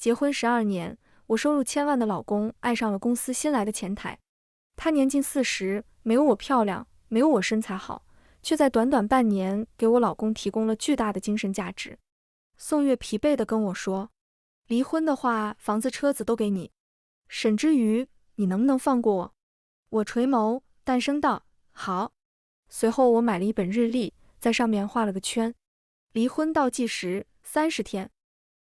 结婚12年，我收入千万的老公爱上了公司新来的前台。他年近40，没有我漂亮，没有我身材好，却在短短半年给我老公提供了巨大的精神价值。宋月疲惫地跟我说，离婚的话，房子车子都给你。沈之瑜，你能不能放过我？我垂眸，淡声道，好。随后我买了一本日历，在上面画了个圈。离婚倒计时30天。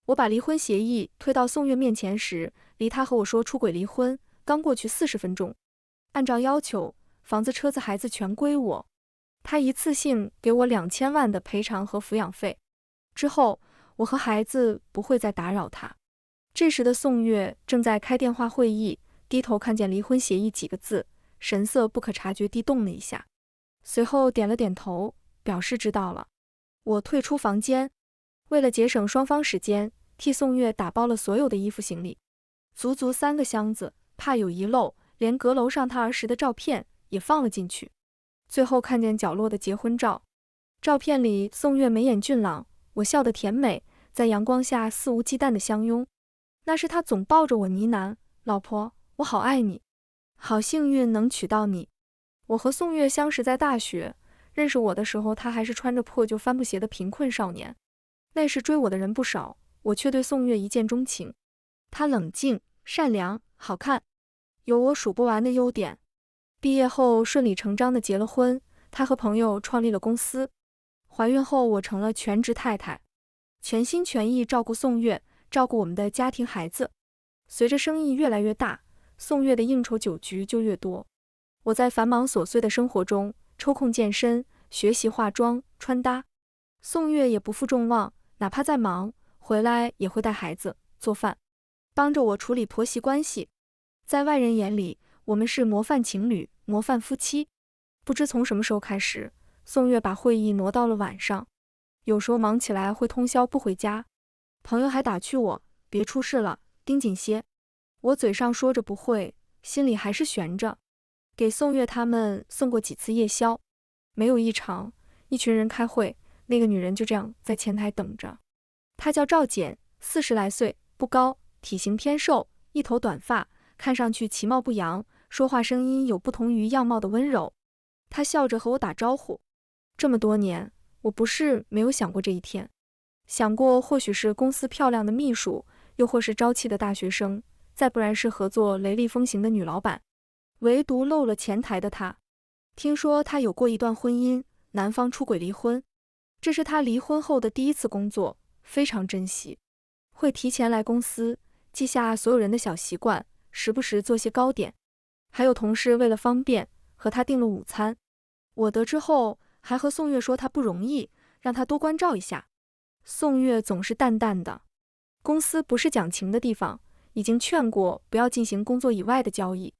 我把离婚协议推到宋月面前时，离他和我说出轨离婚刚过去40分钟。按照要求，房子车子孩子全归我。他一次性给我2000万的赔偿和抚养费。之后我和孩子不会再打扰他。这时的宋月正在开电话会议，低头看见离婚协议几个字，神色不可察觉地动了一下，随后点了点头，表示知道了。我退出房间，为了节省双方时间，替宋月打包了所有的衣服行李，足足3个箱子，怕有遗漏，连阁楼上他儿时的照片也放了进去。最后看见角落的结婚照，照片里宋月眉眼俊朗，我笑得甜美，在阳光下肆无忌惮的相拥。那是他总抱着我呢喃，老婆，我好爱你，好幸运能娶到你。我和宋月相识在大学，认识我的时候他还是穿着破旧帆布鞋的贫困少年。那时追我的人不少，我却对宋月一见钟情。她冷静、善良、好看，有我数不完的优点。毕业后顺理成章地结了婚，她和朋友创立了公司。怀孕后我成了全职太太，全心全意照顾宋月，照顾我们的家庭孩子。随着生意越来越大，宋月的应酬酒局就越多。我在繁忙琐碎的生活中抽空健身、学习化妆、穿搭。宋月也不负众望，哪怕再忙，回来也会带孩子、做饭，帮着我处理婆媳关系。在外人眼里，我们是模范情侣、模范夫妻。不知从什么时候开始，宋月把会议挪到了晚上，有时候忙起来会通宵不回家。朋友还打趣我，别出事了，盯紧些。我嘴上说着不会，心里还是悬着。给宋月他们送过几次夜宵，没有异常，一群人开会，那个女人就这样在前台等着。她叫赵简，40来岁，不高，体型偏瘦，一头短发，看上去其貌不扬，说话声音有不同于样貌的温柔。她笑着和我打招呼。这么多年，我不是没有想过这一天，想过或许是公司漂亮的秘书，又或是朝气的大学生，再不然是合作雷厉风行的女老板。唯独漏了前台的她。听说她有过一段婚姻，男方出轨离婚，这是她离婚后的第一次工作，非常珍惜，会提前来公司，记下所有人的小习惯，时不时做些糕点。还有同事为了方便，和她订了午餐。我得知后，还和宋月说她不容易，让她多关照一下。宋月总是淡淡的，公司不是讲情的地方，已经劝过不要进行工作以外的交易。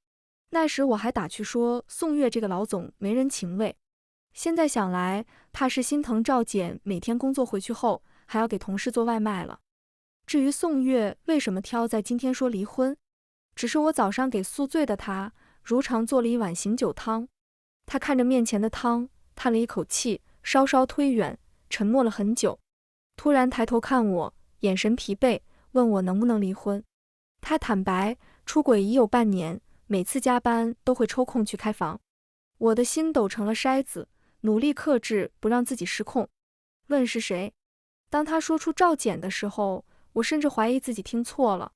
那时我还打趣说宋月这个老总没人情味，现在想来，怕是心疼赵简每天工作回去后还要给同事做外卖了。至于宋月为什么挑在今天说离婚，只是我早上给宿醉的她如常做了一碗醒酒汤。她看着面前的汤，叹了一口气，稍稍推远，沉默了很久，突然抬头看我，眼神疲惫，问我能不能离婚。她坦白，出轨已有半年，每次加班都会抽空去开房。我的心抖成了筛子，努力克制不让自己失控。问是谁？当他说出赵简的时候，我甚至怀疑自己听错了，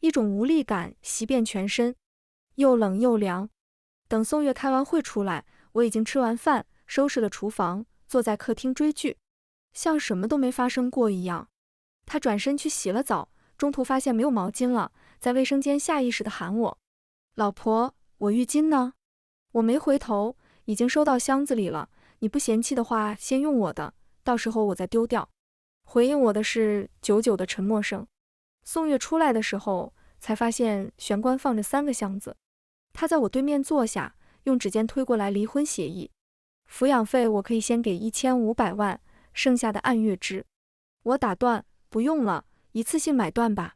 一种无力感袭遍全身，又冷又凉。等宋月开完会出来，我已经吃完饭，收拾了厨房，坐在客厅追剧，像什么都没发生过一样。他转身去洗了澡，中途发现没有毛巾了，在卫生间下意识地喊我，老婆，我浴巾呢？我没回头，已经收到箱子里了，你不嫌弃的话先用我的，到时候我再丢掉。回应我的是久久的沉默声。宋月出来的时候，才发现玄关放着3个箱子。他在我对面坐下，用指尖推过来离婚协议。抚养费我可以先给1500万，剩下的按月支。我打断，不用了，一次性买断吧。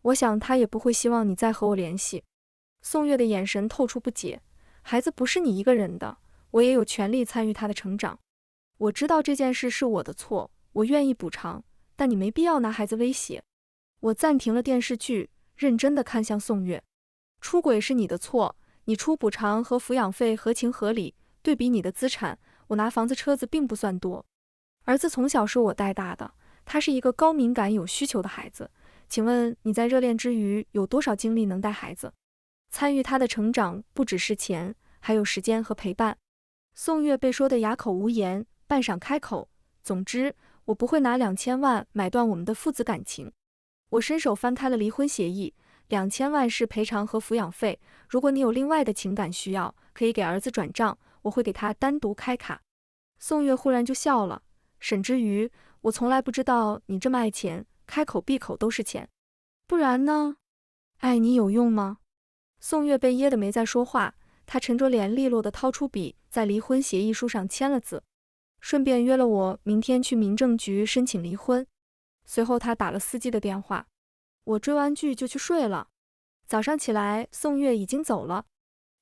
我想他也不会希望你再和我联系。宋月的眼神透出不解，孩子不是你一个人的，我也有权利参与他的成长。我知道这件事是我的错，我愿意补偿，但你没必要拿孩子威胁。我暂停了电视剧，认真地看向宋月。出轨是你的错，你出补偿和抚养费合情合理，对比你的资产，我拿房子车子并不算多。儿子从小是我带大的，他是一个高敏感有需求的孩子，请问你在热恋之余有多少精力能带孩子？参与他的成长不只是钱，还有时间和陪伴。宋月被说得哑口无言，半晌开口，总之，我不会拿2000万买断我们的父子感情。我伸手翻开了离婚协议，2000万是赔偿和抚养费，如果你有另外的情感需要，可以给儿子转账，我会给他单独开卡。宋月忽然就笑了，沈之瑜，我从来不知道你这么爱钱，开口闭口都是钱。不然呢？爱你有用吗？宋月被噎得没再说话，他沉着脸利落地掏出笔，在离婚协议书上签了字，顺便约了我明天去民政局申请离婚。随后他打了司机的电话，我追完剧就去睡了。早上起来，宋月已经走了，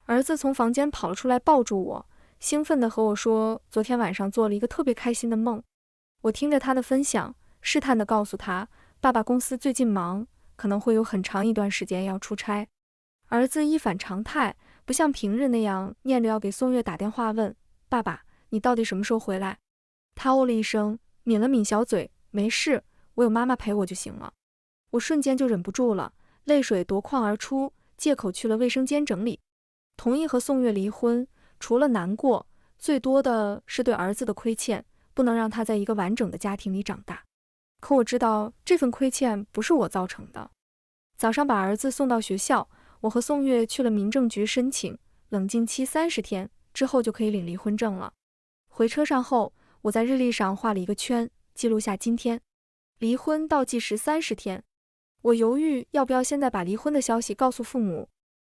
儿子从房间跑了出来，抱住我，兴奋地和我说昨天晚上做了一个特别开心的梦。我听着他的分享，试探地告诉他，爸爸公司最近忙，可能会有很长一段时间要出差。儿子一反常态，不像平日那样念着要给宋月打电话问，爸爸，你到底什么时候回来？他哦了一声，抿了抿小嘴，没事，我有妈妈陪我就行了。我瞬间就忍不住了，泪水夺眶而出，借口去了卫生间整理。同意和宋月离婚，除了难过，最多的是对儿子的亏欠，不能让他在一个完整的家庭里长大。可我知道这份亏欠不是我造成的。早上把儿子送到学校，我和宋月去了民政局申请，冷静期30天，之后就可以领离婚证了。回车上后，我在日历上画了一个圈，记录下今天。离婚倒计时30天。我犹豫要不要现在把离婚的消息告诉父母。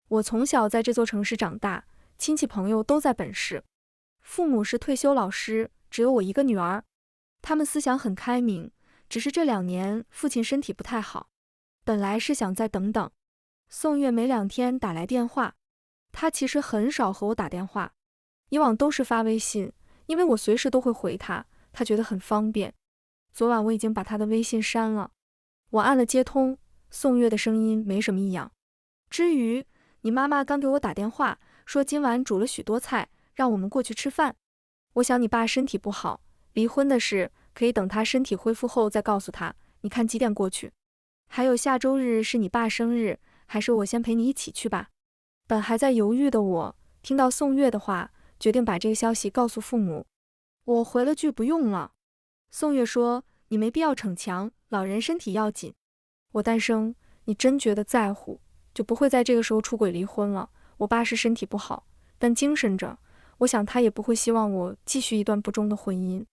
我从小在这座城市长大，亲戚朋友都在本市。父母是退休老师，只有我一个女儿。他们思想很开明，只是这2年父亲身体不太好。本来是想再等等。宋月每2天打来电话，他其实很少和我打电话，以往都是发微信，因为我随时都会回他，他觉得很方便。昨晚我已经把他的微信删了。我按了接通，宋月的声音没什么异样。之余，你妈妈刚给我打电话，说今晚煮了许多菜，让我们过去吃饭。我想你爸身体不好，离婚的事可以等他身体恢复后再告诉他，你看几点过去？还有下周日是你爸生日，还是我先陪你一起去吧？本还在犹豫的我，听到宋月的话，决定把这个消息告诉父母。我回了句不用了。宋月说，你没必要逞强，老人身体要紧。我单声，你真觉得在乎，就不会在这个时候出轨离婚了。我爸是身体不好，但精神着，我想他也不会希望我继续一段不忠的婚姻。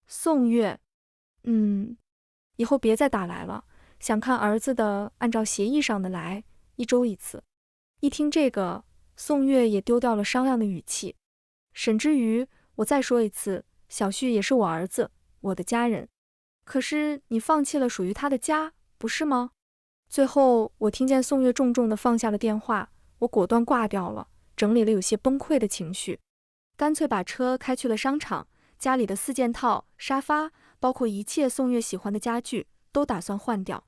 宋月，以后别再打来了，想看儿子的按照协议上的来，1周1次。一听这个，宋月也丢掉了商量的语气。沈之瑜，我再说一次，小旭也是我儿子，我的家人。可是你放弃了属于他的家，不是吗？最后我听见宋月重重地放下了电话，我果断挂掉了，整理了有些崩溃的情绪，干脆把车开去了商场。家里的4件套、沙发，包括一切宋月喜欢的家具，都打算换掉，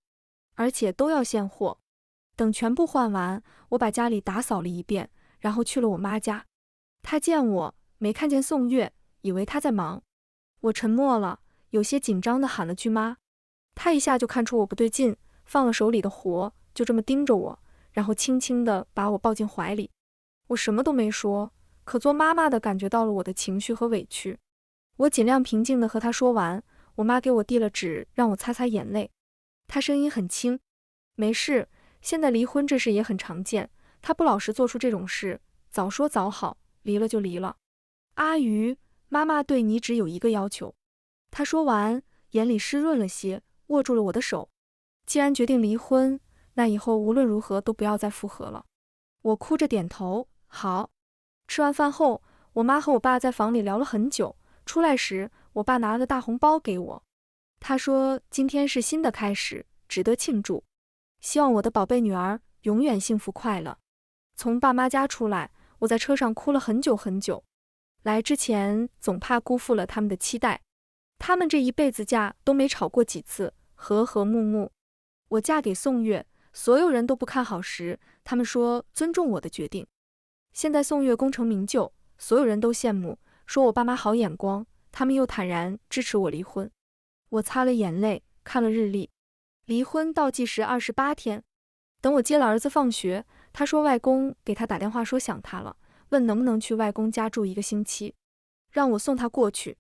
而且都要现货。等全部换完，我把家里打扫了一遍，然后去了我妈家。她见我没看见宋月，以为她在忙。我沉默了，有些紧张地喊了句妈。她一下就看出我不对劲，放了手里的活，就这么盯着我，然后轻轻地把我抱进怀里。我什么都没说，可做妈妈的感觉到了我的情绪和委屈。我尽量平静地和她说完，我妈给我递了纸，让我擦擦眼泪。她声音很轻，没事，现在离婚这事也很常见，他不老实做出这种事，早说早好，离了就离了。阿瑜，妈妈对你只有一个要求。她说完，眼里湿润了些，握住了我的手。既然决定离婚，那以后无论如何都不要再复合了。我哭着点头，好。吃完饭后，我妈和我爸在房里聊了很久，出来时，我爸拿了个大红包给我。他说今天是新的开始，值得庆祝，希望我的宝贝女儿永远幸福快乐。从爸妈家出来，我在车上哭了很久很久。来之前总怕辜负了他们的期待，他们这一辈子架都没吵过几次，和和睦睦。我嫁给宋月，所有人都不看好时，他们说尊重我的决定。现在宋月功成名就，所有人都羡慕，说我爸妈好眼光，他们又坦然支持我离婚。我擦了眼泪，看了日历，离婚倒计时28天。等我接了儿子放学，他说外公给他打电话说想他了，问能不能去外公家住1个星期，让我送他过去。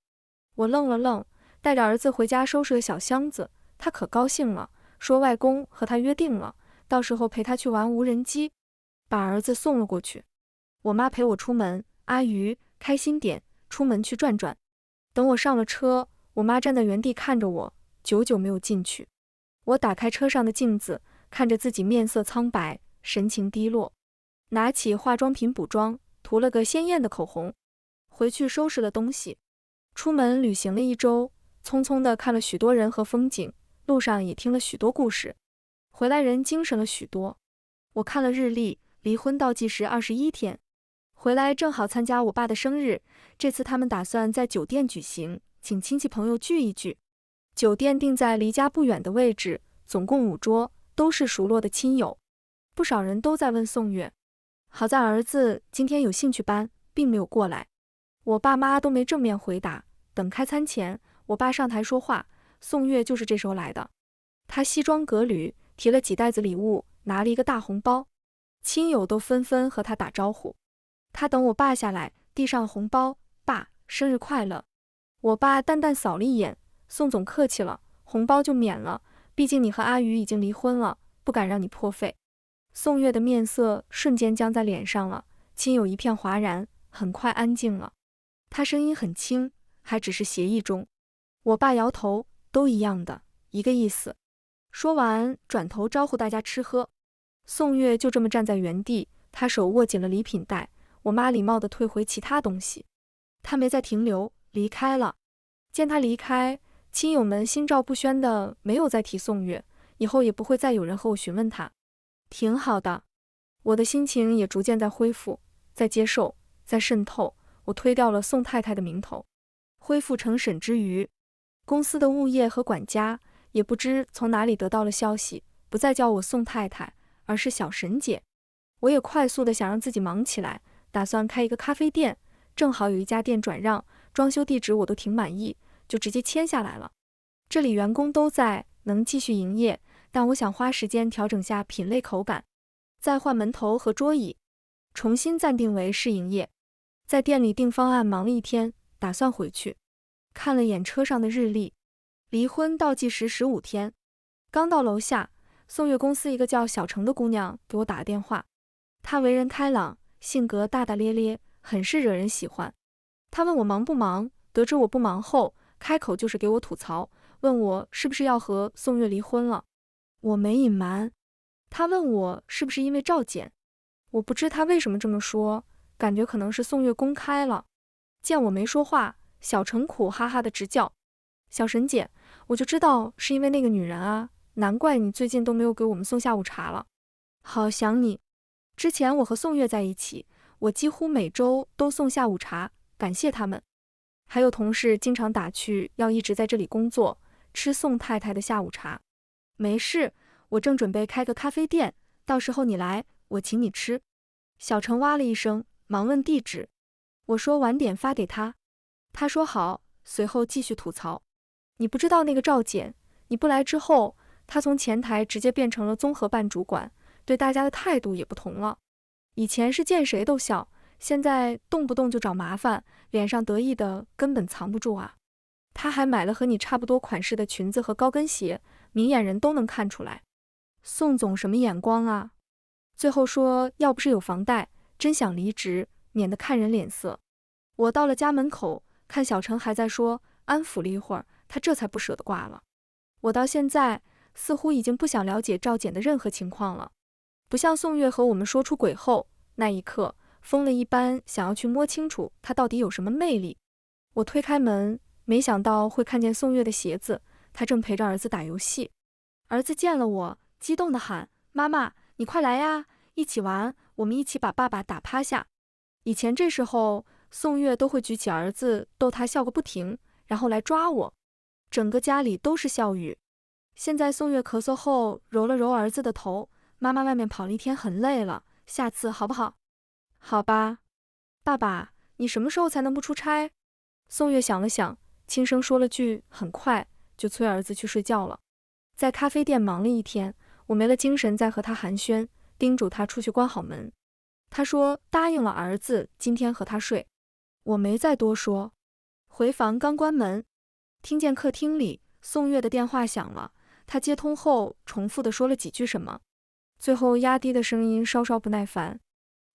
我愣了愣，带着儿子回家收拾了小箱子，他可高兴了，说外公和他约定了，到时候陪他去玩无人机，把儿子送了过去。我妈陪我出门，阿姨开心点，出门去转转。等我上了车，我妈站在原地看着我，久久没有进去。我打开车上的镜子，看着自己面色苍白，神情低落，拿起化妆品补妆，涂了个鲜艳的口红，回去收拾了东西。出门旅行了1周，匆匆地看了许多人和风景，路上也听了许多故事，回来人精神了许多。我看了日历，离婚倒计时21天。回来正好参加我爸的生日，这次他们打算在酒店举行，请亲戚朋友聚一聚。酒店定在离家不远的位置，总共5桌，都是熟络的亲友。不少人都在问宋月，好在儿子今天有兴趣班，并没有过来。我爸妈都没正面回答，等开餐前，我爸上台说话，宋月就是这时候来的。他西装革履，提了几袋子礼物，拿了一个大红包，亲友都纷纷和他打招呼。他等我爸下来，递上了红包，爸，生日快乐。我爸淡淡扫了一眼，宋总客气了，红包就免了，毕竟你和阿宇已经离婚了，不敢让你破费。宋月的面色瞬间僵在脸上了，亲友一片哗然，很快安静了。他声音很轻，还只是协议中。我爸摇头，都一样的，一个意思。说完，转头招呼大家吃喝。宋月就这么站在原地，他手握紧了礼品袋，我妈礼貌地退回其他东西。他没再停留，离开了。见他离开，亲友们心照不宣的没有再提宋月，以后也不会再有人和我询问他。挺好的，我的心情也逐渐在恢复，在接受，在渗透。我推掉了宋太太的名头，恢复成沈之瑜。公司的物业和管家也不知从哪里得到了消息，不再叫我宋太太，而是小沈姐。我也快速的想让自己忙起来，打算开一个咖啡店，正好有一家店转让，装修地址我都挺满意，就直接签下来了。这里员工都在，能继续营业，但我想花时间调整下品类口感，再换门头和桌椅，重新暂定为试营业。在店里定方案忙了1天，打算回去。看了眼车上的日历，离婚倒计时15天。刚到楼下，宋月公司一个叫小程的姑娘给我打了电话。她为人开朗，性格大大咧咧，很是惹人喜欢。她问我忙不忙，得知我不忙后，开口就是给我吐槽，问我是不是要和宋月离婚了。我没隐瞒。她问我是不是因为赵简，我不知她为什么这么说，感觉可能是宋月公开了。见我没说话，小程苦哈哈的直叫，小沈姐，我就知道是因为那个女人啊，难怪你最近都没有给我们送下午茶了，好想你。之前我和宋月在一起，我几乎每周都送下午茶，感谢他们。还有同事经常打趣要一直在这里工作，吃宋太太的下午茶。没事，我正准备开个咖啡店，到时候你来，我请你吃。小程哇了一声，忙问地址。我说晚点发给他。他说好，随后继续吐槽。你不知道那个赵简，你不来之后，他从前台直接变成了综合办主管，对大家的态度也不同了。以前是见谁都笑，现在动不动就找麻烦，脸上得意的根本藏不住啊。他还买了和你差不多款式的裙子和高跟鞋，明眼人都能看出来。宋总什么眼光啊？最后说要不是有房贷，真想离职，免得看人脸色。我到了家门口，看小程还在说，安抚了一会儿，他这才不舍得挂了。我到现在似乎已经不想了解赵简的任何情况了，不像宋月和我们说出轨后，那一刻疯了一般想要去摸清楚他到底有什么魅力。我推开门，没想到会看见宋月的鞋子，他正陪着儿子打游戏。儿子见了我，激动地喊，妈妈，你快来呀，一起玩，我们一起把爸爸打趴下。以前这时候宋月都会举起儿子逗他笑个不停，然后来抓我。整个家里都是笑语。现在宋月咳嗽后揉了揉儿子的头，妈妈外面跑了一天很累了，下次好不好？好吧。爸爸，你什么时候才能不出差？宋月想了想，轻声说了句很快，就催儿子去睡觉了。在咖啡店忙了一天，我没了精神再和他寒暄，叮嘱他出去关好门。他说答应了儿子今天和他睡，我没再多说。回房刚关门，听见客厅里宋月的电话响了，他接通后重复地说了几句什么，最后压低的声音稍稍不耐烦。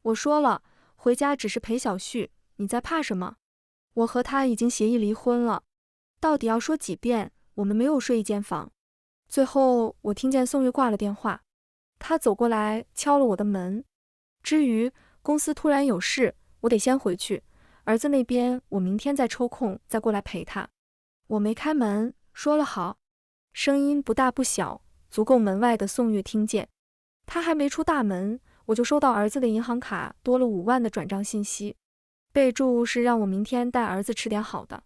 我说了，回家只是陪小旭，你在怕什么？我和他已经协议离婚了，到底要说几遍，我们没有睡一间房。最后我听见宋月挂了电话，他走过来敲了我的门。至于公司突然有事，我得先回去，儿子那边我明天再抽空再过来陪他。我没开门，说了好，声音不大不小，足够门外的宋月听见。他还没出大门，我就收到儿子的银行卡多了5万的转账信息，备注是让我明天带儿子吃点好的。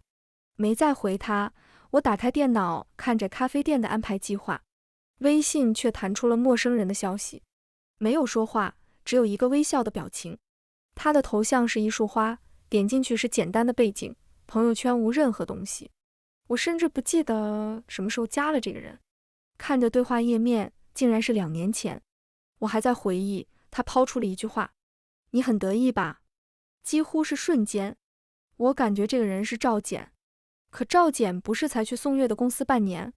没再回他，我打开电脑看着咖啡店的安排计划，微信却弹出了陌生人的消息，没有说话，只有一个微笑的表情。他的头像是一束花，点进去是简单的背景，朋友圈无任何东西。我甚至不记得什么时候加了这个人，看着对话页面，竟然是2年前。我还在回忆，他抛出了一句话：你很得意吧？几乎是瞬间，我感觉这个人是赵简。可赵简不是才去宋月的公司半年，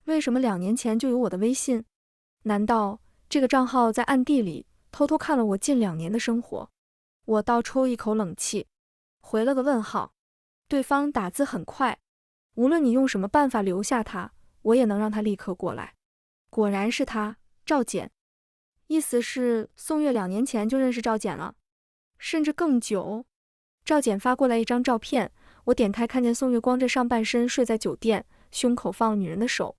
为什么2年前就有我的微信？难道这个账号在暗地里偷偷看了我近2年的生活？我倒抽一口冷气，回了个问号。对方打字很快，无论你用什么办法留下他，我也能让他立刻过来。果然是他，赵简。意思是宋月2年前就认识赵简了，甚至更久。赵简发过来一张照片，我点开看见宋月光着上半身睡在酒店，胸口放了女人的手。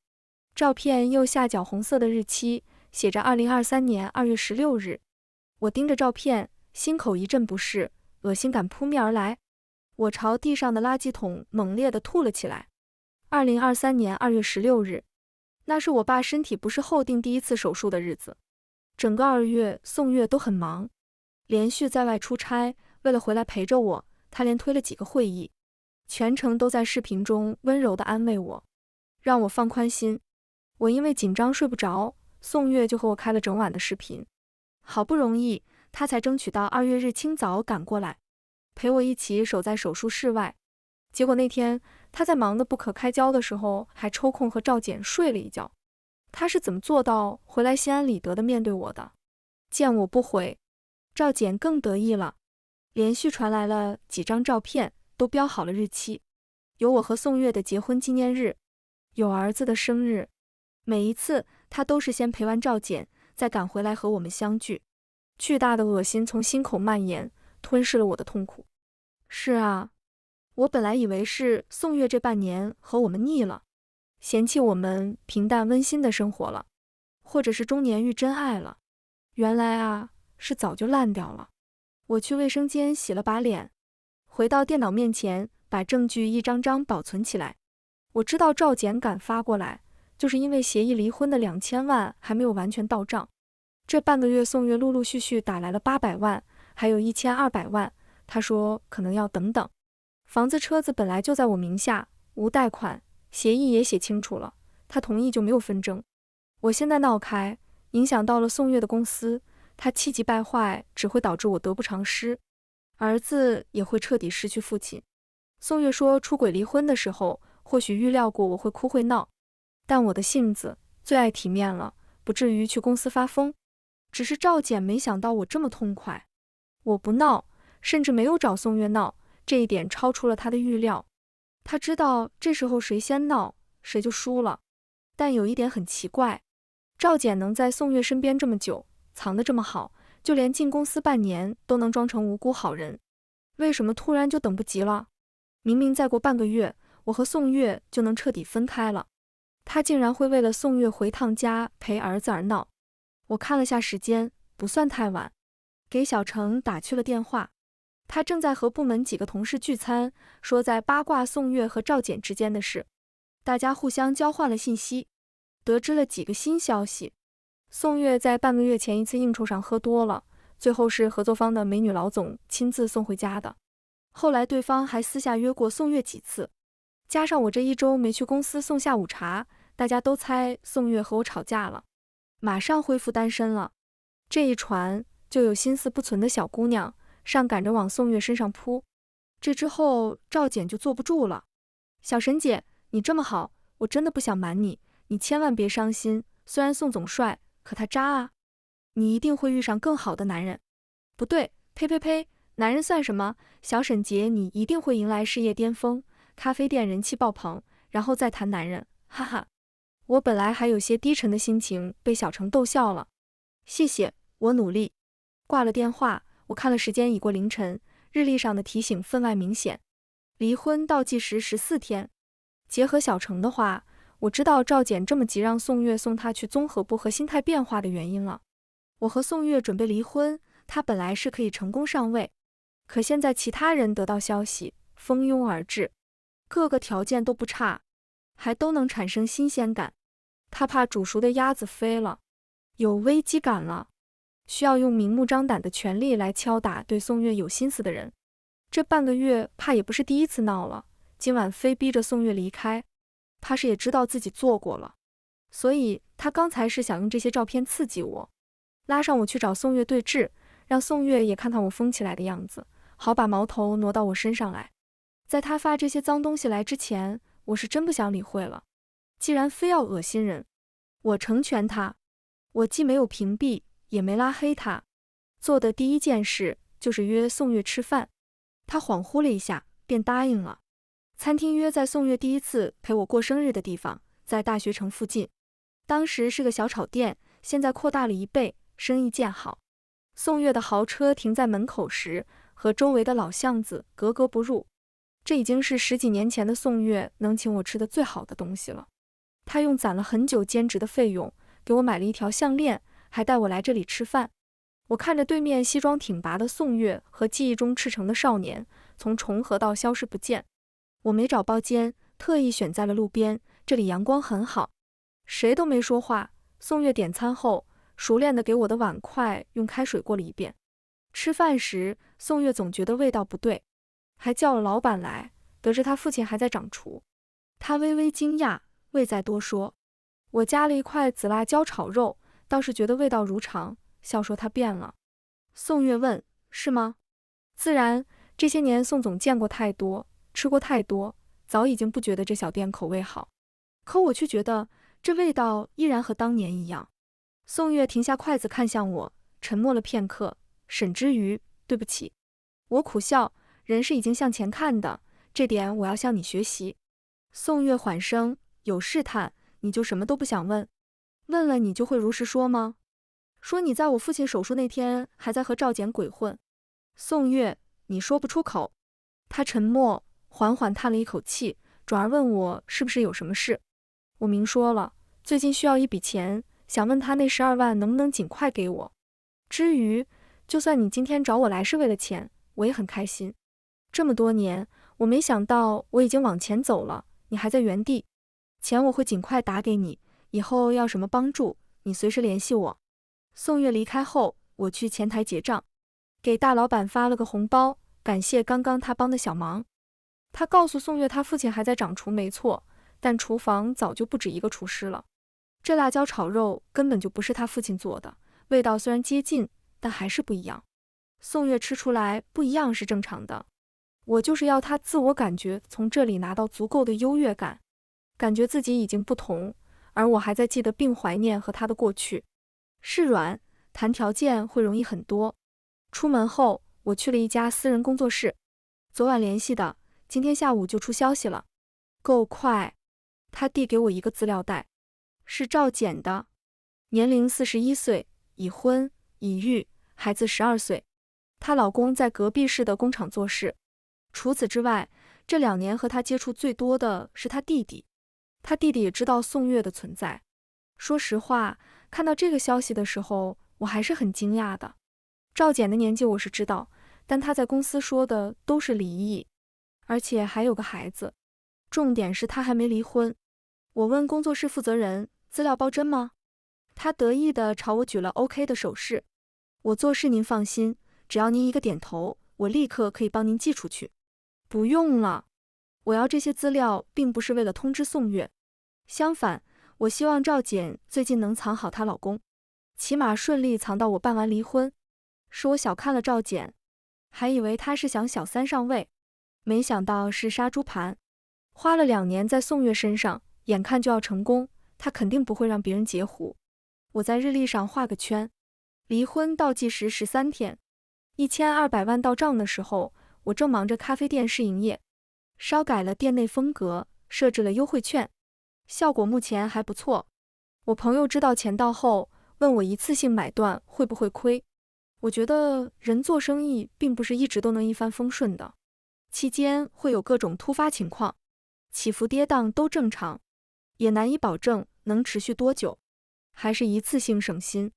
照片右下角红色的日期写着2023年2月16日。我盯着照片，心口一阵不适，恶心感扑面而来。我朝地上的垃圾桶猛烈地吐了起来。2023年2月16日，那是我爸身体不适后定第1次手术的日子。整个2月，宋月都很忙，连续在外出差，为了回来陪着我，他连推了几个会议，全程都在视频中温柔地安慰我，让我放宽心。我因为紧张睡不着，宋月就和我开了整晚的视频。好不容易，他才争取到2月日清早赶过来，陪我一起守在手术室外。结果那天，他在忙得不可开交的时候，还抽空和赵简睡了一觉。他是怎么做到回来心安理得地面对我的？见我不回，赵简更得意了，连续传来了几张照片，都标好了日期，有我和宋月的结婚纪念日，有儿子的生日。每一次他都是先陪完赵简，再赶回来和我们相聚。巨大的恶心从心口蔓延，吞噬了我的痛苦。是啊，我本来以为是宋月这半年和我们腻了，嫌弃我们平淡温馨的生活了，或者是中年遇真爱了。原来啊，是早就烂掉了。我去卫生间洗了把脸，回到电脑面前，把证据一张张保存起来。我知道赵简敢发过来，就是因为协议离婚的2000万还没有完全到账。这半个月，宋月陆陆续续打来了800万，还有1200万。他说可能要等等。房子车子本来就在我名下，无贷款，协议也写清楚了，他同意就没有纷争。我现在闹开，影响到了宋月的公司，他气急败坏，只会导致我得不偿失，儿子也会彻底失去父亲。宋月说出轨离婚的时候，或许预料过我会哭会闹，但我的性子最爱体面了，不至于去公司发疯。只是赵简没想到我这么痛快，我不闹，甚至没有找宋月闹，这一点超出了他的预料。他知道这时候谁先闹，谁就输了。但有一点很奇怪，赵简能在宋月身边这么久，藏得这么好，就连进公司半年都能装成无辜好人，为什么突然就等不及了？明明再过半个月，我和宋月就能彻底分开了，他竟然会为了宋月回趟家陪儿子而闹。我看了下时间，不算太晚，给小程打去了电话。他正在和部门几个同事聚餐，说在八卦宋月和赵简之间的事，大家互相交换了信息。得知了几个新消息。宋月在半个月前一次应酬上喝多了，最后是合作方的美女老总亲自送回家的。后来对方还私下约过宋月几次，加上我这一周没去公司送下午茶，大家都猜宋月和我吵架了，马上恢复单身了。这一传，就有心思不纯的小姑娘上赶着往宋月身上扑。这之后赵简就坐不住了，小沈姐，你这么好，我真的不想瞒你，你千万别伤心，虽然宋总帅，可他渣啊，你一定会遇上更好的男人。不对，呸呸呸，男人算什么？小沈姐，你一定会迎来事业巅峰，咖啡店人气爆棚，然后再谈男人，哈哈。我本来还有些低沉的心情被小程逗笑了。谢谢，我努力。挂了电话，我看了时间已过凌晨，日历上的提醒分外明显，离婚倒计时14天。结合小程的话，我知道赵简这么急让宋月送她去综合部和心态变化的原因了。我和宋月准备离婚，她本来是可以成功上位，可现在其他人得到消息，蜂拥而至，各个条件都不差，还都能产生新鲜感。她怕煮熟的鸭子飞了，有危机感了，需要用明目张胆的权力来敲打对宋月有心思的人。这半个月怕也不是第一次闹了，今晚非逼着宋月离开，怕是也知道自己做过了，所以他刚才是想用这些照片刺激我，拉上我去找宋月对峙，让宋月也看看我疯起来的样子，好把矛头挪到我身上来。在他发这些脏东西来之前，我是真不想理会了。既然非要恶心人，我成全他。我既没有屏蔽，也没拉黑他，做的第一件事就是约宋月吃饭。他恍惚了一下，便答应了。餐厅约在宋月第一次陪我过生日的地方，在大学城附近。当时是个小炒店，现在扩大了1倍，生意见好。宋月的豪车停在门口时，和周围的老巷子格格不入。这已经是10几年前的宋月能请我吃的最好的东西了。他用攒了很久兼职的费用，给我买了一条项链，还带我来这里吃饭。我看着对面西装挺拔的宋月和记忆中赤诚的少年，从重合到消失不见。我没找包间，特意选在了路边，这里阳光很好。谁都没说话。宋月点餐后，熟练地给我的碗筷用开水过了一遍。吃饭时，宋月总觉得味道不对，还叫了老板来，得知他父亲还在掌厨。他微微惊讶，未再多说。我加了一块紫辣椒炒肉，倒是觉得味道如常，笑说他变了。宋月问，是吗？自然，这些年宋总见过太多，吃过太多，早已经不觉得这小店口味好，可我却觉得这味道依然和当年一样。宋月停下筷子看向我，沉默了片刻。沈之瑜，对不起。我苦笑，人是已经向前看的，这点我要向你学习。宋月缓声，有试探，你就什么都不想问？问了你就会如实说吗？说你在我父亲手术那天还在和赵简鬼混。宋月，你说不出口。他沉默，缓缓叹了一口气，转而问我是不是有什么事。我明说了，最近需要一笔钱，想问他那12万能不能尽快给我。至于，就算你今天找我来是为了钱，我也很开心。这么多年，我没想到我已经往前走了，你还在原地。钱我会尽快打给你，以后要什么帮助，你随时联系我。宋月离开后，我去前台结账，给大老板发了个红包，感谢刚刚他帮的小忙。他告诉宋月他父亲还在掌厨没错，但厨房早就不止一个厨师了。这辣椒炒肉根本就不是他父亲做的，味道虽然接近，但还是不一样。宋月吃出来不一样是正常的，我就是要他自我感觉从这里拿到足够的优越感，感觉自己已经不同，而我还在记得并怀念和他的过去。是软，谈条件会容易很多。出门后，我去了一家私人工作室，昨晚联系的，今天下午就出消息了。够快。他递给我一个资料袋，是赵简的，年龄41岁，已婚，已育，孩子12岁。她老公在隔壁市的工厂做事。除此之外，这2年和她接触最多的是她弟弟。她弟弟也知道宋月的存在。说实话，看到这个消息的时候，我还是很惊讶的。赵简的年纪我是知道，但她在公司说的都是离异，而且还有个孩子。重点是她还没离婚。我问工作室负责人，资料包真吗？他得意地朝我举了 OK 的手势。我做事您放心，只要您一个点头，我立刻可以帮您寄出去。不用了，我要这些资料并不是为了通知宋月，相反，我希望赵简最近能藏好她老公，起码顺利藏到我办完离婚。是我小看了赵简，还以为他是想小三上位，没想到是杀猪盘。花了2年在宋月身上，眼看就要成功，他肯定不会让别人截胡。我在日历上画个圈，离婚倒计时13天，1200万到账的时候，我正忙着咖啡店试营业，稍改了店内风格，设置了优惠券，效果目前还不错。我朋友知道钱到后，问我一次性买断会不会亏。我觉得人做生意并不是一直都能一帆风顺的，期间会有各种突发情况，起伏跌宕都正常，也难以保证能持续多久，还是一次性省心。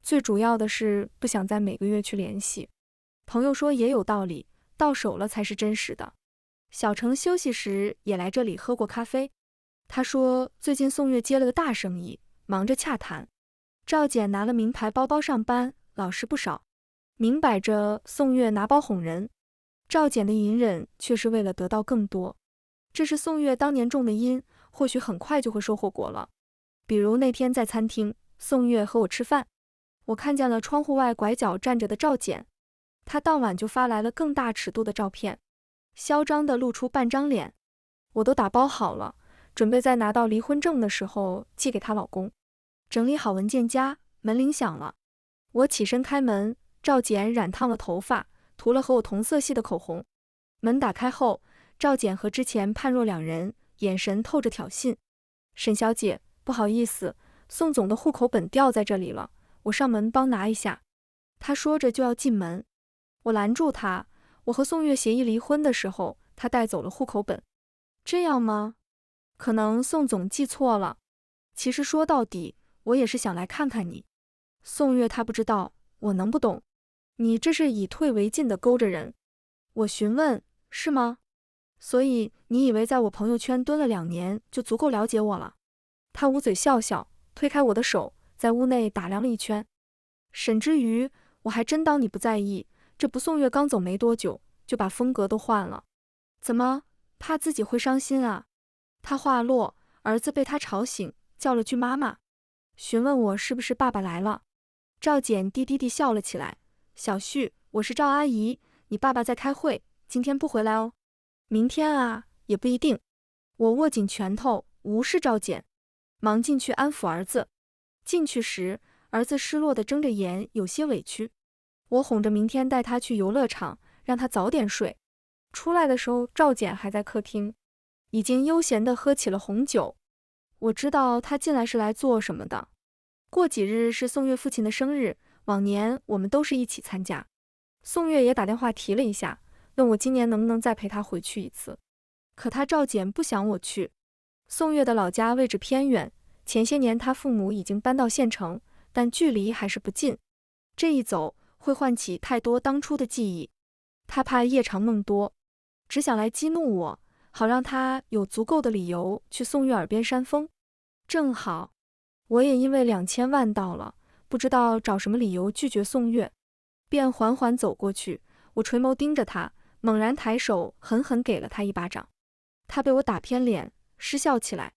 最主要的是不想再每个月去联系。朋友说也有道理，到手了才是真实的。小程休息时也来这里喝过咖啡，他说最近宋月接了个大生意，忙着洽谈。赵简拿了名牌包包上班，老实不少，明摆着宋月拿包哄人。赵简的隐忍却是为了得到更多，这是宋月当年种的因，或许很快就会收获果了。比如那天在餐厅，宋月和我吃饭，我看见了窗户外拐角站着的赵简，他当晚就发来了更大尺度的照片，嚣张地露出半张脸。我都打包好了，准备在拿到离婚证的时候寄给她老公。整理好文件夹，门铃响了，我起身开门，赵简染烫了头发，涂了和我同色系的口红。门打开后，赵简和之前判若两人，眼神透着挑衅。沈小姐，不好意思，宋总的户口本掉在这里了，我上门帮拿一下。他说着就要进门，我拦住他，我和宋月协议离婚的时候，他带走了户口本。这样吗？可能宋总记错了。其实说到底，我也是想来看看你。宋月他不知道，我能不懂？你这是以退为进的勾着人。我询问，是吗？所以你以为在我朋友圈蹲了2年就足够了解我了？他捂嘴笑笑，推开我的手，在屋内打量了一圈。沈之瑜，我还真当你不在意，这不宋月刚走没多久，就把风格都换了。怎么，怕自己会伤心啊？他话落，儿子被他吵醒，叫了句妈妈，询问我是不是爸爸来了。赵简低低地笑了起来，小旭，我是赵阿姨，你爸爸在开会，今天不回来哦。明天啊，也不一定。我握紧拳头，无视赵简，忙进去安抚儿子。进去时，儿子失落地睁着眼，有些委屈。我哄着明天带他去游乐场，让他早点睡。出来的时候，赵简还在客厅，已经悠闲地喝起了红酒。我知道他进来是来做什么的。过几日是宋月父亲的生日，往年我们都是一起参加。宋月也打电话提了一下，问我今年能不能再陪他回去一次。可他赵简不想我去。宋月的老家位置偏远，前些年他父母已经搬到县城，但距离还是不近。这一走会唤起太多当初的记忆，他怕夜长梦多，只想来激怒我，好让他有足够的理由去宋月耳边煽风。正好，我也因为2000万到了，不知道找什么理由拒绝宋月，便缓缓走过去。我垂眸盯着他，猛然抬手狠狠给了他一巴掌。他被我打偏脸，失笑起来。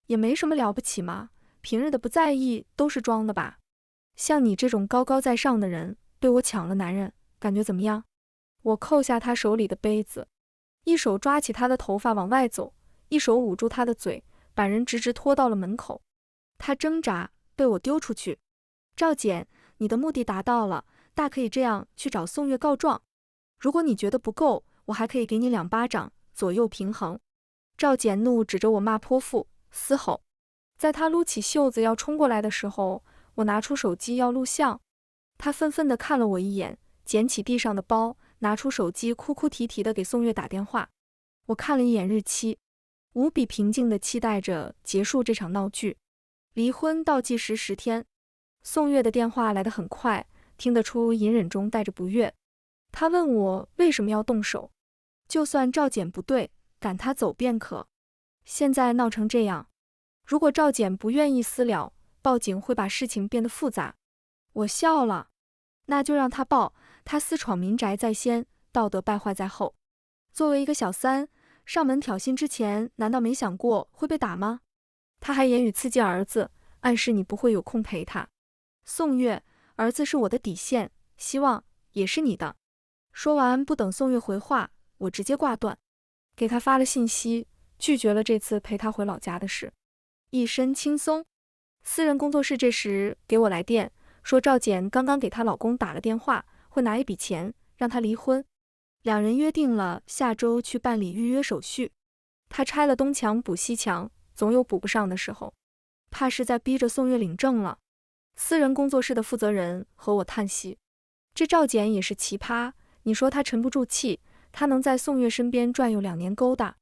也没什么了不起嘛，平日的不在意都是装的吧。像你这种高高在上的人，被我抢了男人，感觉怎么样？我扣下他手里的杯子，一手抓起他的头发往外走，一手捂住他的嘴，把人直直拖到了门口。他挣扎，被我丢出去。赵简，你的目的达到了，大可以这样去找宋月告状。如果你觉得不够，我还可以给你2巴掌，左右平衡。赵简怒指着我骂泼妇，嘶吼。在他撸起袖子要冲过来的时候，我拿出手机要录像。他愤愤地看了我一眼，捡起地上的包，拿出手机哭哭啼啼地给宋月打电话。我看了一眼日期，无比平静地期待着结束这场闹剧。离婚倒计时10天。宋月的电话来得很快，听得出隐忍中带着不悦。他问我为什么要动手，就算赵简不对，赶他走便可。现在闹成这样，如果赵简不愿意私了，报警会把事情变得复杂。我笑了，那就让他报，他私闯民宅在先，道德败坏在后。作为一个小三，上门挑衅之前，难道没想过会被打吗？他还言语刺激儿子，暗示你不会有空陪他。宋月，儿子是我的底线，希望也是你的。说完，不等宋月回话，我直接挂断，给他发了信息，拒绝了这次陪他回老家的事，一身轻松。私人工作室这时给我来电，说赵简刚刚给她老公打了电话，会拿一笔钱让她离婚，两人约定了下周去办理预约手续。他拆了东墙补西墙，总有补不上的时候，怕是在逼着宋月领证了。私人工作室的负责人和我叹息，这赵简也是奇葩，你说他沉不住气，他能在宋月身边转悠2年勾搭；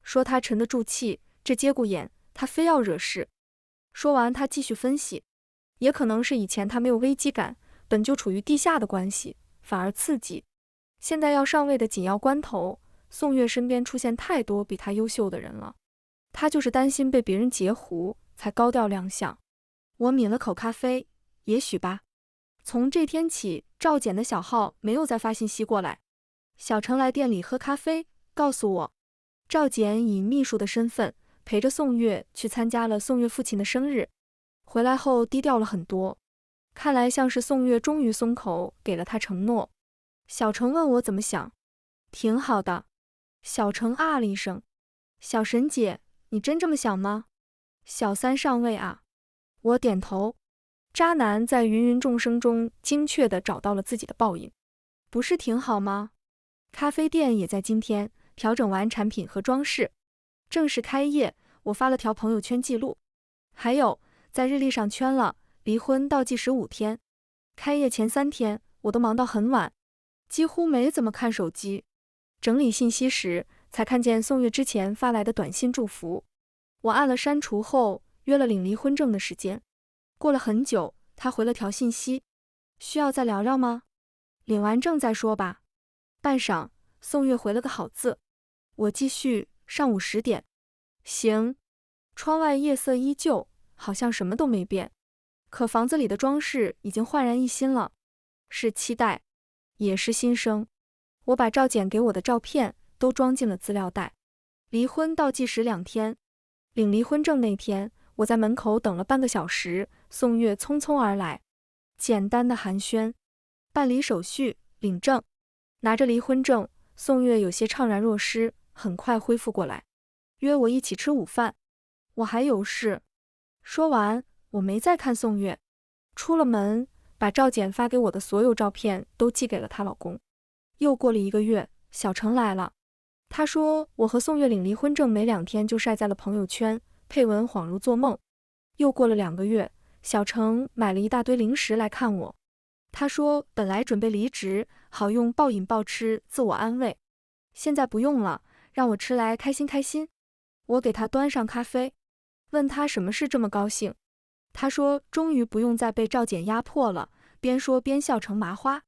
说他沉得住气，这节骨眼他非要惹事。说完，他继续分析，也可能是以前他没有危机感，本就处于地下的关系，反而刺激。现在要上位的紧要关头，宋月身边出现太多比他优秀的人了，他就是担心被别人截胡，才高调亮相。我抿了口咖啡，也许吧。从这天起，赵简的小号没有再发信息过来。小程来店里喝咖啡，告诉我，赵简以秘书的身份陪着宋月去参加了宋月父亲的生日，回来后低调了很多，看来像是宋月终于松口，给了他承诺。小程问我怎么想，挺好的。小程啊了一声，小沈姐，你真这么想吗？小三上位啊。我点头，渣男在芸芸众生中精确地找到了自己的报应，不是挺好吗？咖啡店也在今天调整完产品和装饰，正式开业。我发了条朋友圈记录，还有在日历上圈了离婚倒计时5天。开业前3天，我都忙到很晚，几乎没怎么看手机。整理信息时，才看见宋月之前发来的短信祝福。我按了删除后，约了领离婚证的时间。过了很久，他回了条信息，需要再聊聊吗？领完证再说吧。半晌，宋月回了个好字。我继续，上午10点。行。窗外夜色依旧，好像什么都没变，可房子里的装饰已经焕然一新了，是期待，也是心声。我把赵简给我的照片都装进了资料袋。离婚倒计时2天，领离婚证那天，我在门口等了半个小时，宋月匆匆而来，简单的寒暄，办理手续，领证。拿着离婚证，宋月有些怅然若失，很快恢复过来，约我一起吃午饭。我还有事。说完，我没再看宋月，出了门，把赵简发给我的所有照片都寄给了她老公。又过了1个月，小程来了，他说我和宋月领离婚证没2天就晒在了朋友圈，配文恍如做梦。又过了2个月，小程买了一大堆零食来看我，他说本来准备离职，好用暴饮暴吃自我安慰，现在不用了，让我吃来开心开心。我给他端上咖啡，问他什么事这么高兴。他说终于不用再被赵简压迫了，边说边笑成麻花。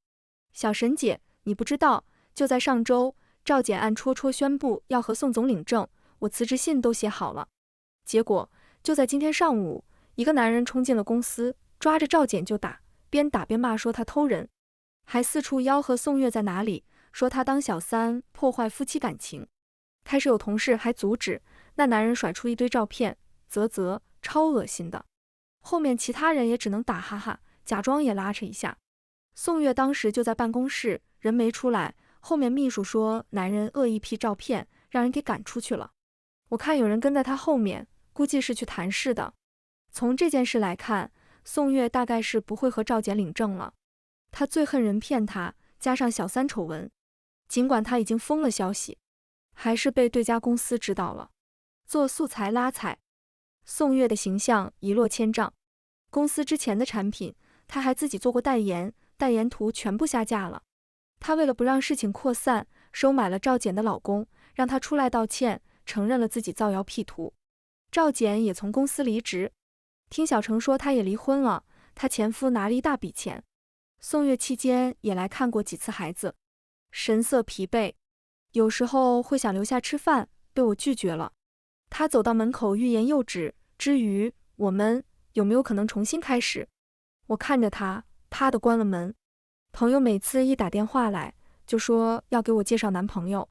小沈姐，你不知道，就在上周，赵简暗戳戳宣布要和宋总领证，我辞职信都写好了。结果就在今天上午，一个男人冲进了公司，抓着赵简就打，边打边骂说他偷人，还四处吆喝宋月在哪里，说他当小三破坏夫妻感情。开始有同事还阻止，那男人甩出一堆照片，超恶心的。后面其他人也只能打哈哈，假装也拉扯一下。宋月当时就在办公室，人没出来，后面秘书说男人恶意 P 照片，让人给赶出去了。我看有人跟在他后面，估计是去谈事的。从这件事来看，宋月大概是不会和赵简领证了。他最恨人骗他，加上小三丑闻，尽管他已经封了消息，还是被对家公司知道了，做素材拉踩。宋月的形象一落千丈，公司之前的产品他还自己做过代言，代言图全部下架了。他为了不让事情扩散，收买了赵简的老公，让他出来道歉，承认了自己造谣 P 图。赵简也从公司离职。听小程说他也离婚了，他前夫拿了一大笔钱。宋月期间也来看过几次孩子，神色疲惫，有时候会想留下吃饭，被我拒绝了。他走到门口欲言又止，至于我们有没有可能重新开始？我看着他，啪地关了门。朋友每次一打电话来，就说要给我介绍男朋友，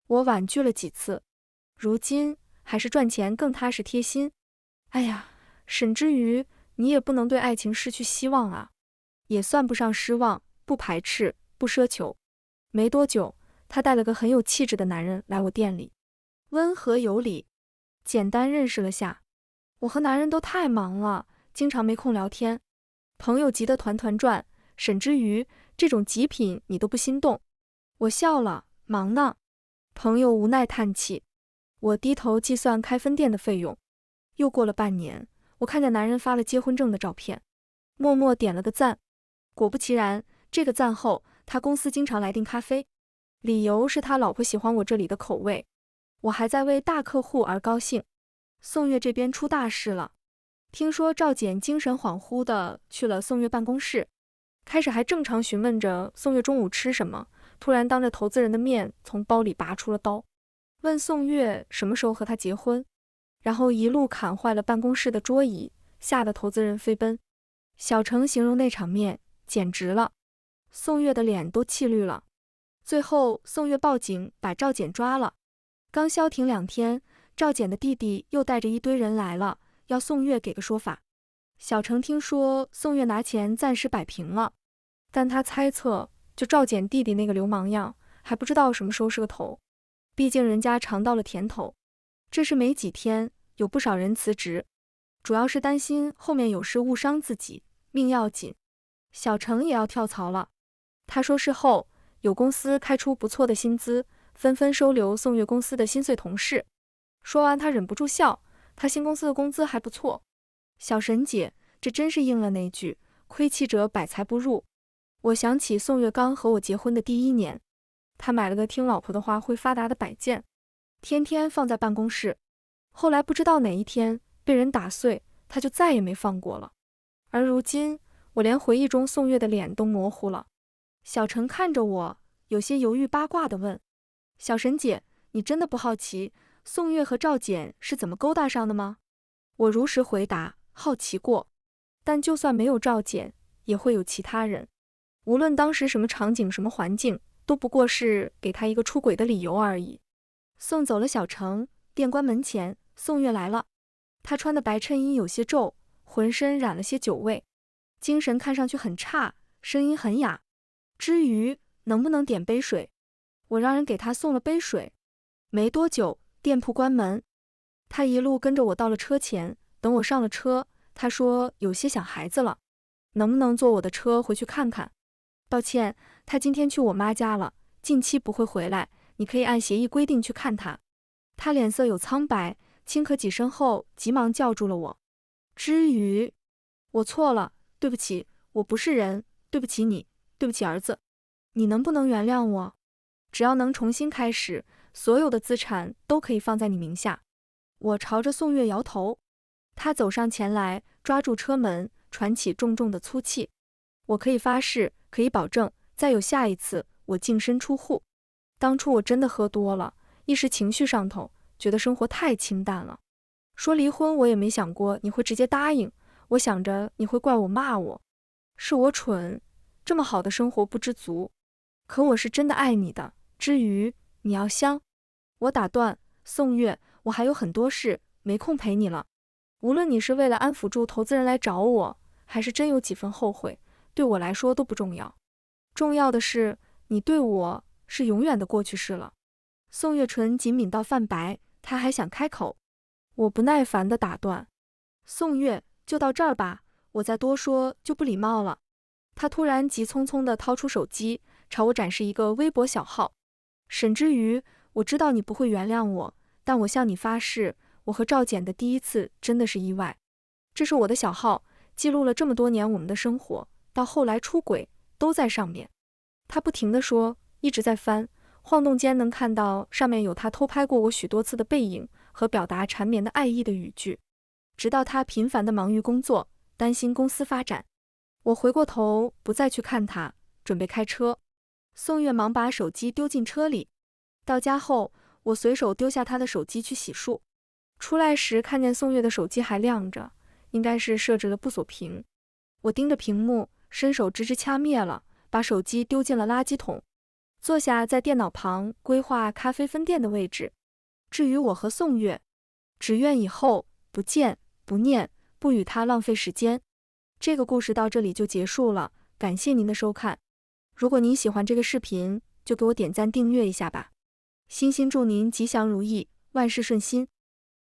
我婉拒了几次。如今还是赚钱更踏实贴心。哎呀，沈之瑜，你也不能对爱情失去希望啊。也算不上失望，不排斥，不奢求。没多久，他带了个很有气质的男人来我店里，温和有礼，简单认识了下。我和男人都太忙了，经常没空聊天。朋友急得团团转，沈之瑜，这种极品你都不心动？我笑了，忙呢。朋友无奈叹气。我低头计算开分店的费用。又过了半年，我看见男人发了结婚证的照片，默默点了个赞。果不其然，这个赞后，他公司经常来订咖啡，理由是他老婆喜欢我这里的口味。我还在为大客户而高兴。宋月这边出大事了，听说赵简精神恍惚的去了宋月办公室，开始还正常询问着宋月中午吃什么，突然当着投资人的面从包里拔出了刀，问宋月什么时候和他结婚，然后一路砍坏了办公室的桌椅，吓得投资人飞奔。小程形容那场面简直了，宋月的脸都气绿了。最后宋月报警把赵简抓了。刚消停2天，赵简的弟弟又带着一堆人来了，要宋月给个说法。小程听说宋月拿钱暂时摆平了，但他猜测就赵简弟弟那个流氓样，还不知道什么时候是个头。毕竟人家尝到了甜头。这是没几天，有不少人辞职，主要是担心后面有事误伤自己，命要紧。小程也要跳槽了。他说事后有公司开出不错的薪资，纷纷收留宋月公司的新岁同事。说完他忍不住笑，他新公司的工资还不错。小沈姐，这真是应了那句亏气者百财不入。我想起宋月刚和我结婚的第1年，他买了个听老婆的话会发达的摆件，天天放在办公室。后来不知道哪一天被人打碎，他就再也没放过了。而如今我连回忆中宋月的脸都模糊了。小程看着我，有些犹豫八卦地问，小沈姐，你真的不好奇宋月和赵简是怎么勾搭上的吗？我如实回答，好奇过，但就算没有赵简，也会有其他人。无论当时什么场景什么环境，都不过是给他一个出轨的理由而已。送走了小程，店关门前，宋月来了。他穿的白衬衣有些皱，浑身染了些酒味，精神看上去很差，声音很哑。之余，能不能点杯水？我让人给他送了杯水。没多久，店铺关门。他一路跟着我到了车前，等我上了车，他说有些想孩子了，能不能坐我的车回去看看？抱歉，他今天去我妈家了，近期不会回来，你可以按协议规定去看他。他脸色有苍白，轻咳几声后，急忙叫住了我。之余，我错了，对不起，我不是人，对不起你，对不起儿子，你能不能原谅我？只要能重新开始，所有的资产都可以放在你名下。我朝着宋月摇头。他走上前来，抓住车门，喘起重重的粗气。我可以发誓，可以保证，再有下一次，我净身出户。当初我真的喝多了，一时情绪上头，觉得生活太清淡了。说离婚我也没想过你会直接答应，我想着你会怪我骂我，是我蠢，这么好的生活不知足。可我是真的爱你的，至于你要香。我打断，宋月，我还有很多事，没空陪你了。无论你是为了安抚住投资人来找我，还是真有几分后悔，对我来说都不重要。重要的是，你对我是永远的过去式了。宋月唇紧抿到泛白，他还想开口，我不耐烦地打断。宋月，就到这儿吧，我再多说就不礼貌了。他突然急匆匆地掏出手机，朝我展示一个微博小号。沈之瑜，我知道你不会原谅我，但我向你发誓，我和赵简的第一次真的是意外。这是我的小号，记录了这么多年我们的生活，到后来出轨都在上面。他不停地说，一直在翻，晃动间能看到上面有他偷拍过我许多次的背影和表达缠绵的爱意的语句。直到他频繁地忙于工作，担心公司发展。我回过头不再去看他，准备开车。宋月忙把手机丢进车里。到家后，我随手丢下他的手机去洗漱。出来时看见宋月的手机还亮着，应该是设置了不锁屏。我盯着屏幕，伸手直直掐灭了，把手机丢进了垃圾桶，坐下在电脑旁规划咖啡分店的位置。至于我和宋月，只愿以后不见不念，不与他浪费时间。这个故事到这里就结束了，感谢您的收看。如果您喜欢这个视频，就给我点赞订阅一下吧。衷心祝您吉祥如意，万事顺心。